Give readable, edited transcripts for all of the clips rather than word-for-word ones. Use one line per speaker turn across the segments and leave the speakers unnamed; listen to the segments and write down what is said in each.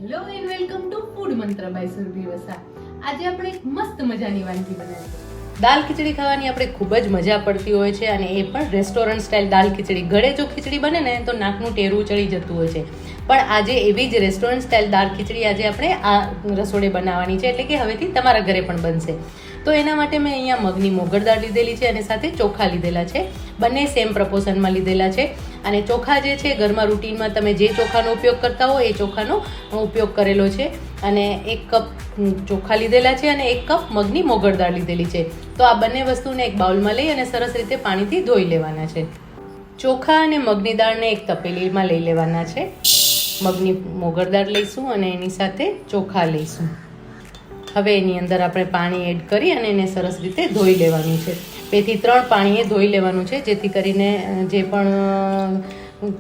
Hello and welcome to food મંત્ર by Surabhi Vasa. આજે આપણે એક મસ્ત મજાની વાનગી બનાવીશું. દાલ ખીચડી ખાવાની આપણે ખૂબ જ મજા પડતી હોય છે અને એ પણ રેસ્ટોરન્ટ સ્ટાઇલ દાલ ખીચડી. ઘરે જો ખીચડી બને ને તો નાકનું ટેરું ચડી જતું હોય છે, પણ આજે એવી જ રેસ્ટોરન્ટ સ્ટાઇલ દાલ ખીચડી આજે આપણે આ રસોડે બનાવવાની છે, એટલે કે હવેથી તમારા ઘરે પણ બનશે. તો એના માટે મેં અહીંયા મગની મોગર દાળ લીધેલી છે અને સાથે ચોખા લીધેલા છે. બંને સેમ પ્રપોર્શનમાં લીધેલા છે. અને ચોખા જે છે ઘરમાં રૂટીનમાં તમે જે ચોખાનો ઉપયોગ કરતા હો એ ચોખાનો ઉપયોગ કરેલો છે. અને 1 કપ ચોખા લીધેલા છે અને 1 કપ મગની મોગર દાળ લીધેલી છે. તો આ બંને વસ્તુને એક બાઉલમાં લઈ અને સરસ રીતે પાણીથી ધોઈ લેવાના છે. ચોખા અને મગની દાળને એક તપેલીમાં લઈ લેવાના છે. મગની મોગર દાળ લઈશું અને એની સાથે ચોખા લઈશું. હવે એની અંદર આપણે પાણી એડ કરી અને એને સરસ રીતે ધોઈ લેવાનું છે. 2 થી 3 પાણીએ ધોઈ લેવાનું છે, જેથી કરીને જે પણ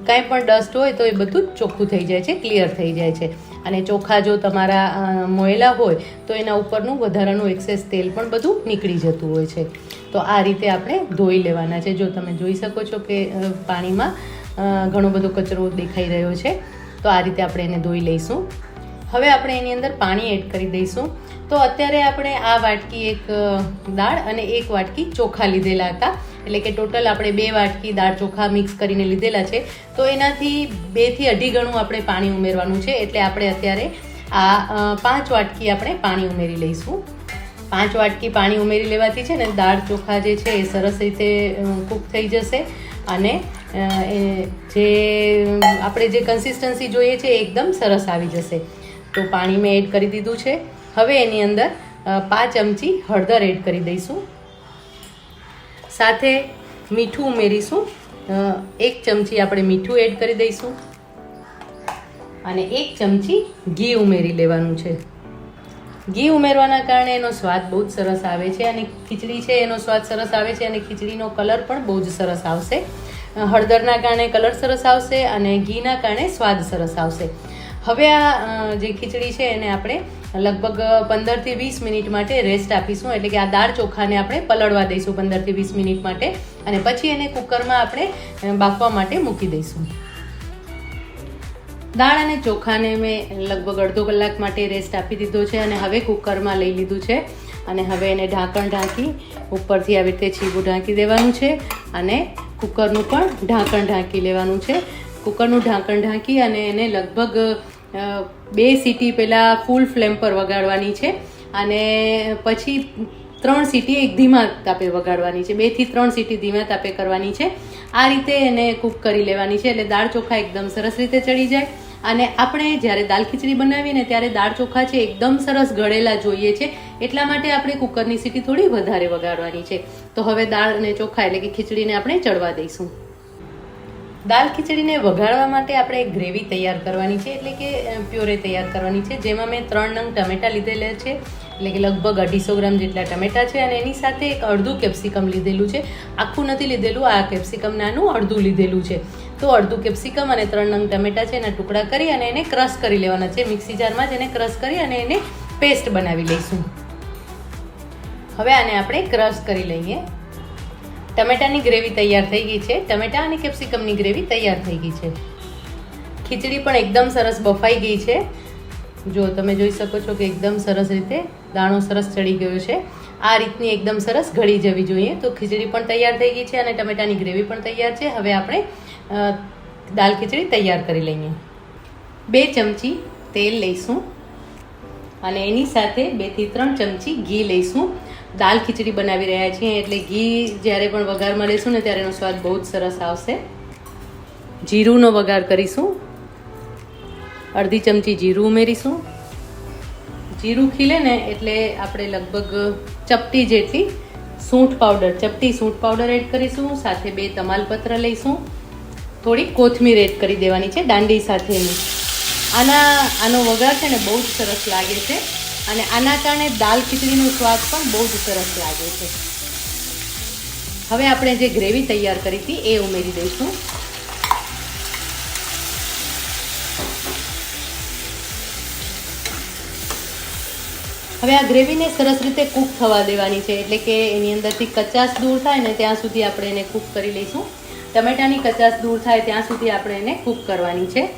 કાંઈ પણ ડસ્ટ હોય તો એ બધું જ ચોખ્ખું થઈ જાય છે, ક્લિયર થઈ જાય છે. અને ચોખા જો તમારા મોયેલા હોય તો એના ઉપરનું વધારાનું એક્સેસ તેલ પણ બધું નીકળી જતું હોય છે. તો આ રીતે આપણે ધોઈ લેવાના છે. જો તમે જોઈ શકો છો કે પાણીમાં ઘણો બધો કચરો દેખાઈ રહ્યો છે, તો આ રીતે આપણે એને ધોઈ લઈશું. હવે આપણે એની અંદર પાણી એડ કરી દઈશું. તો અત્યારે આપણે આ વાટકી એક દાળ અને 1 વાટકી ચોખા લીધેલા હતા, એટલે કે ટોટલ આપણે 2 વાટકી દાળ ચોખા મિક્સ કરીને લીધેલા છે. તો એનાથી 2 થી 2.5 ગણું આપણે પાણી ઉમેરવાનું છે, એટલે આપણે અત્યારે આ 5 વાટકી આપણે પાણી ઉમેરી લઈશું. 5 વાટકી પાણી ઉમેરી લેવાથી છે ને દાળ ચોખા જે છે એ સરસ રીતે કૂક થઈ જશે અને જે આપણે જે કન્સિસ્ટન્સી જોઈએ છે એ એકદમ સરસ આવી જશે. તો પાણી મેં એડ કરી દીધું છે. હવે એની અંદર 5 ચમચી હળદર એડ કરી દઈશું. સાથે મીઠું ઉમેરીશું. 1 ચમચી આપણે મીઠું એડ કરી દઈશું અને 1 ચમચી ઘી ઉમેરી લેવાનું છે. ઘી ઉમેરવાના કારણે એનો સ્વાદ બહુ જ સરસ આવે છે અને ખીચડી છે એનો સ્વાદ સરસ આવે છે અને ખીચડીનો કલર પણ બહુ જ સરસ આવશે. હળદરના કારણે કલર સરસ આવશે અને ઘીના કારણે સ્વાદ સરસ આવશે. હવે આ જે ખીચડી છે એને આપણે લગભગ 15 થી 20 મિનિટ માટે રેસ્ટ આપીશું, એટલે કે આ દાળ ચોખાને આપણે પલળવા દઈશું 15 થી 20 મિનિટ માટે અને પછી એને કુકરમાં આપણે બાફવા માટે મૂકી દઈશું. દાળ અને ચોખાને મેં લગભગ અડધો કલાક માટે રેસ્ટ આપી દીધો છે અને હવે કુકરમાં લઈ લીધું છે અને હવે એને ઢાંકણ ઢાંકી ઉપરથી આવી રીતે છીબું ઢાંકી દેવાનું છે અને કુકરનું પણ ઢાંકણ ઢાંકી લેવાનું છે. કુકરનું ઢાંકણ ઢાંકી અને એને લગભગ 2 સીટી પહેલાં ફૂલ ફ્લેમ પર વગાડવાની છે અને પછી 3 સીટી એક ધીમા તાપે વગાડવાની છે. 2 થી 3 સીટી ધીમા તાપે કરવાની છે. આ રીતે એને કૂક કરી લેવાની છે, એટલે દાળ ચોખા એકદમ સરસ રીતે ચડી જાય. અને આપણે જ્યારે દાલ ખીચડી બનાવીએ ને ત્યારે દાળ ચોખા છે એકદમ સરસ ગળેલા જોઈએ છે, એટલા માટે આપણે કુકરની સીટી થોડી વધારે વગાડવાની છે. તો હવે દાળ અને ચોખા એટલે કે ખીચડીને આપણે ચડવા દઈશું. દાલ ખીચડીને વઘારવા માટે આપણે એક ગ્રેવી તૈયાર કરવાની છે, એટલે કે પ્યોરે તૈયાર કરવાની છે, જેમાં મેં 3 નંગ ટમેટાં લીધેલા છે, એટલે કે લગભગ 250 ગ્રામ જેટલા ટમેટાં છે અને એની સાથે એક અડધું કેપ્સિકમ લીધેલું છે. આખું નથી લીધેલું, આ કેપ્સિકમ નાનું અડધું લીધેલું છે. તો અડધું કેપ્સિકમ અને 3 નંગ ટમેટાં છે એના ટુકડા કરી અને એને ક્રશ કરી લેવાના છે. મિક્સી જારમાં જ એને ક્રશ કરી અને એને પેસ્ટ બનાવી લઈશું. હવે આને આપણે ક્રશ કરી લઈએ. ટમેટાની ગ્રેવી તૈયાર થઈ ગઈ છે. ટમેટા અને કેપ્સિકમની ગ્રેવી તૈયાર થઈ ગઈ છે. ખીચડી પણ એકદમ સરસ બફાઈ ગઈ છે. જો તમે જોઈ શકો છો કે એકદમ સરસ રીતે દાણો સરસ ચડી ગયો છે. આ રીતની એકદમ સરસ ગળી જવી જોઈએ. તો ખીચડી પણ તૈયાર થઈ ગઈ છે અને ટમેટાની ગ્રેવી પણ તૈયાર છે. હવે આપણે દાલ ખીચડી તૈયાર કરી લઈએ. 2 ચમચી તેલ લઈશું અને એની સાથે 2 થી 3 ચમચી ઘી લઈશું. દાલ ખીચડી બનાવી રહ્યા છીએ એટલે ઘી જ્યારે પણ વઘારમાં લેશું ને ત્યારે એનો સ્વાદ બહુ જ સરસ આવશે. જીરુંનો વઘાર કરીશું. અડધી ચમચી જીરું ઉમેરીશું. જીરું ખીલે ને એટલે આપણે લગભગ ચપટી જેટલી ચપટી સૂંઠ પાવડર એડ કરીશું. સાથે 2 તમાલપત્ર લઈશું. થોડી કોથમીર એડ કરી દેવાની છે દાંડી સાથેની. આનો વઘાર છે ને બહુ જ સરસ લાગે છે અને આના કારણે દાલ ખીચડીનો સ્વાદ પણ બહુ જ સરસ લાગે છે. હવે આપણે જે ગ્રેવી તૈયાર કરી હતી એ ઉમેરી દઈશું. હવે આ ગ્રેવીને સરસ રીતે કૂક થવા દેવાની છે, એટલે કે એની અંદરથી કચાશ દૂર થાય ને ત્યાં સુધી આપણે એને કૂક કરી લઈશું. ટમેટાની કચાશ દૂર થાય ત્યાં સુધી આપણે એને કૂક કરવાની છે.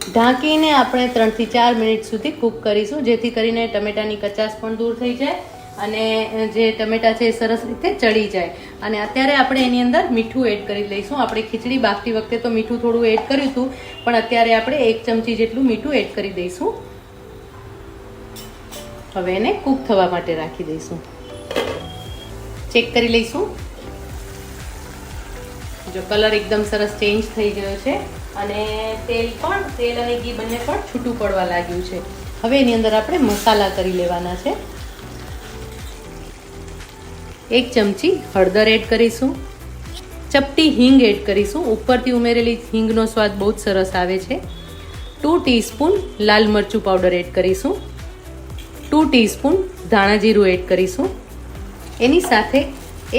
ઢાંકીને આપણે 3 થી 4 મિનિટ સુધી કૂક કરીશું, જેથી કરીને ટમેટાની કચાશ પણ દૂર થઈ જાય અને જે ટમેટા છે એ સરસ રીતે ચડી જાય. અને અત્યારે આપણે એની અંદર મીઠું એડ કરી લઈશું. આપણે ખીચડી બાફતી વખતે તો મીઠું થોડું એડ કર્યું હતું, પણ અત્યારે આપણે 1 ચમચી જેટલું મીઠું એડ કરી દઈશું. હવે એને કૂક થવા માટે રાખી દઈશું. ચેક કરી લઈશું. જો કલર એકદમ સરસ ચેન્જ થઈ ગયો છે અને તેલ અને ઘી બંને પણ છૂટું પડવા લાગ્યું છે. હવે એની અંદર આપણે મસાલા કરી લેવાના છે. 1 ચમચી હળદર એડ કરીશું. ચપટી હિંગ એડ કરીશું. ઉપરથી ઉમેરેલી હિંગનો સ્વાદ બહુ જ સરસ આવે છે. 2 ટીસ્પૂન લાલ મરચું પાવડર એડ કરીશું. 2 ટીસ્પૂન ધાણા જીરું એડ કરીશું. એની સાથે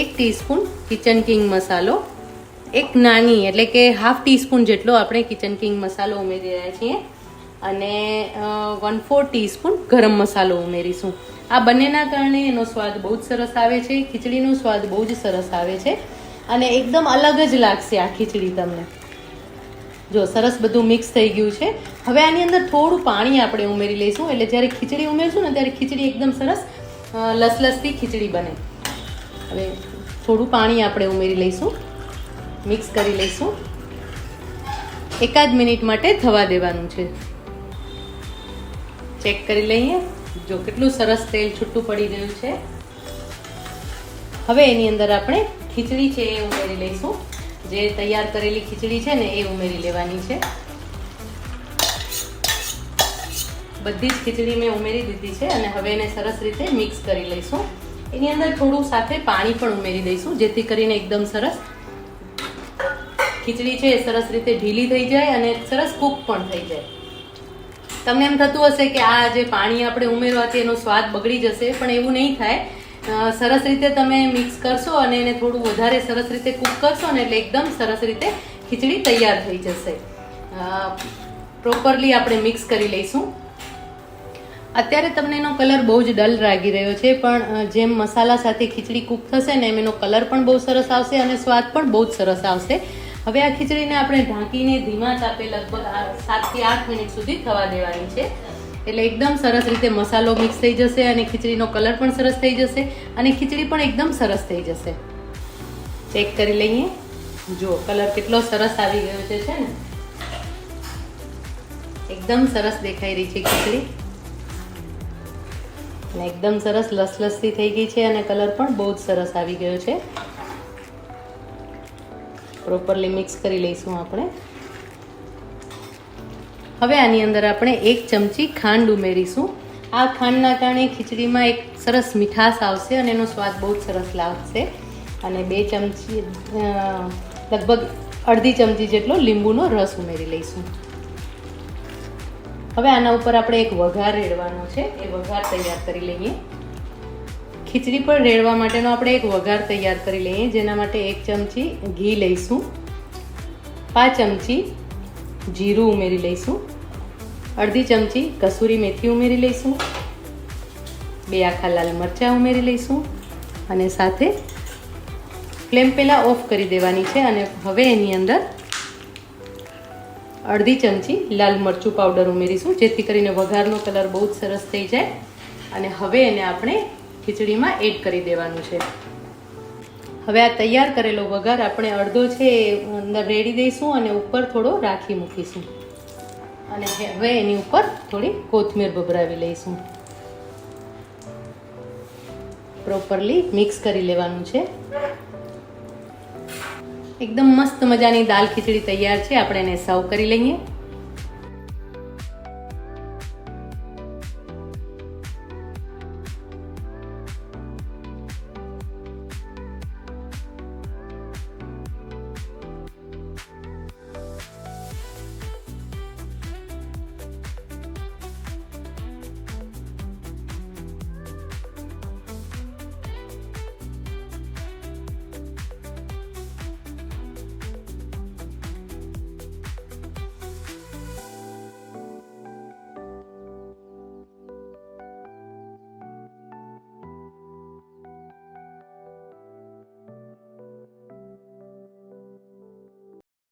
1 ટીસ્પૂન કિચન કિંગ મસાલો, એક નાની એટલે કે હાફ ટીસ્પૂન જેટલો આપણે કિચન કિંગ મસાલો ઉમેરી રહ્યા છીએ અને 1/4 ટીસ્પૂન ગરમ મસાલો ઉમેરીશું. આ બંનેના કારણે એનો સ્વાદ બહુ જ સરસ આવે છે. ખીચડીનો સ્વાદ બહુ જ સરસ આવે છે અને એકદમ અલગ જ લાગશે આ ખીચડી તમને. જો સરસ બધું મિક્સ થઈ ગયું છે. હવે આની અંદર થોડું પાણી આપણે ઉમેરી લઈશું, એટલે જ્યારે ખીચડી ઉમેરશું ને ત્યારે ખીચડી એકદમ સરસ લસલસતી ખીચડી બને. હવે થોડું પાણી આપણે ઉમેરી લઈશું, મિક્સ કરી લઈશું. 1 મિનિટ માટે થવા દેવાનું છે. ચેક કરી લઈએ. જો કેટલું સરસ તેલ છૂટું પડી ગયું છે. હવે એની અંદર આપણે ખીચડી છે એ ઉમેરી લઈશું. જે તૈયાર કરેલી ખીચડી છે ને એ ઉમેરી લેવાની છે. બધી જ ખીચડી મેં ઉમેરી દીધી છે અને હવે એને સરસ રીતે મિક્સ કરી લઈશું. એની અંદર થોડું સાથે પાણી પણ ઉમેરી દઈશું, જેથી કરીને એકદમ સરસ ખીચડી છે એ સરસ રીતે ઢીલી થઈ જાય અને સરસ કૂક પણ થઈ જાય. તમને એમ થતું હશે કે આ જે પાણી આપણે ઉમેરવાથી એનો સ્વાદ બગડી જશે, પણ એવું નહીં થાય. સરસ રીતે તમે મિક્સ કરશો અને એને થોડું વધારે સરસ રીતે કૂક કરશો ને એટલે એકદમ સરસ રીતે ખીચડી તૈયાર થઈ જશે. પ્રોપરલી આપણે મિક્સ કરી લઈશું. અત્યારે તમને એનો કલર બહુ જ ડલ લાગી રહ્યો છે, પણ જેમ મસાલા સાથે ખીચડી કૂક થશે ને એમ એનો કલર પણ બહુ સરસ આવશે અને સ્વાદ પણ બહુ જ સરસ આવશે. હવે આ ખીચડીને આપણે ઢાંકીને ધીમા તાપે લગભગ 7 થી 8 મિનિટ સુધી થવા દેવાની છે. એટલે એકદમ સરસ રીતે મસાલો મિક્સ થઈ જશે અને ખીચડીનો કલર પણ સરસ થઈ જશે અને ખીચડી પણ એકદમ સરસ થઈ જશે. ચેક કરી લઈએ. જો કલર કેટલો સરસ આવી ગયો છે ને, એકદમ સરસ દેખાઈ રહી છે ખીચડી અને એકદમ સરસ લસલસતી થઈ ગઈ છે અને કલર પણ બહુ જ સરસ આવી ગયો છે. પ્રોપરલી મિક્સ કરી લઈશું આપણે. હવે આની અંદર આપણે 1 ચમચી ખાંડ ઉમેરીશું. આ ખાંડના કારણે ખીચડીમાં એક સરસ મીઠાશ આવશે અને એનો સ્વાદ બહુ જ સરસ લાગશે. અને 2 ચમચી લગભગ અડધી ચમચી જેટલો લીંબુનો રસ ઉમેરી લઈશું. હવે આના ઉપર આપણે એક વઘાર રેડવાનો છે. એ વઘાર તૈયાર કરી લઈએ. ખીચડી પર રેડવા માટેનો આપણે એક વઘાર તૈયાર કરી લઈએ, જેના માટે 1 ચમચી ઘી લઈશું, 5 ચમચી જીરું ઉમેરી લઈશું, અડધી ચમચી કસૂરી મેથી ઉમેરી લઈશું, 2 આખા લાલ મરચાં ઉમેરી લઈશું અને સાથે ફ્લેમ પહેલાં ઓફ કરી દેવાની છે. અને હવે એની અંદર અડધી ચમચી લાલ મરચું પાવડર ઉમેરીશું, જેથી કરીને વઘારનો કલર બહુ જ સરસ થઈ જાય. અને હવે એને આપણે ખીચડીમાં એડ કરી દેવાનું છે. હવે આ તૈયાર કરેલો વઘાર આપણે અડધો છે અંદર રેડી દઈશું અને ઉપર થોડો રાખી મૂકીશું અને હવે એની ઉપર થોડી કોથમીર ભભરાવી લઈશું. પ્રોપરલી મિક્સ કરી લેવાનું છે. એકદમ મસ્ત મજાની દાલ ખીચડી તૈયાર છે. આપણે એને સર્વ કરી લઈએ.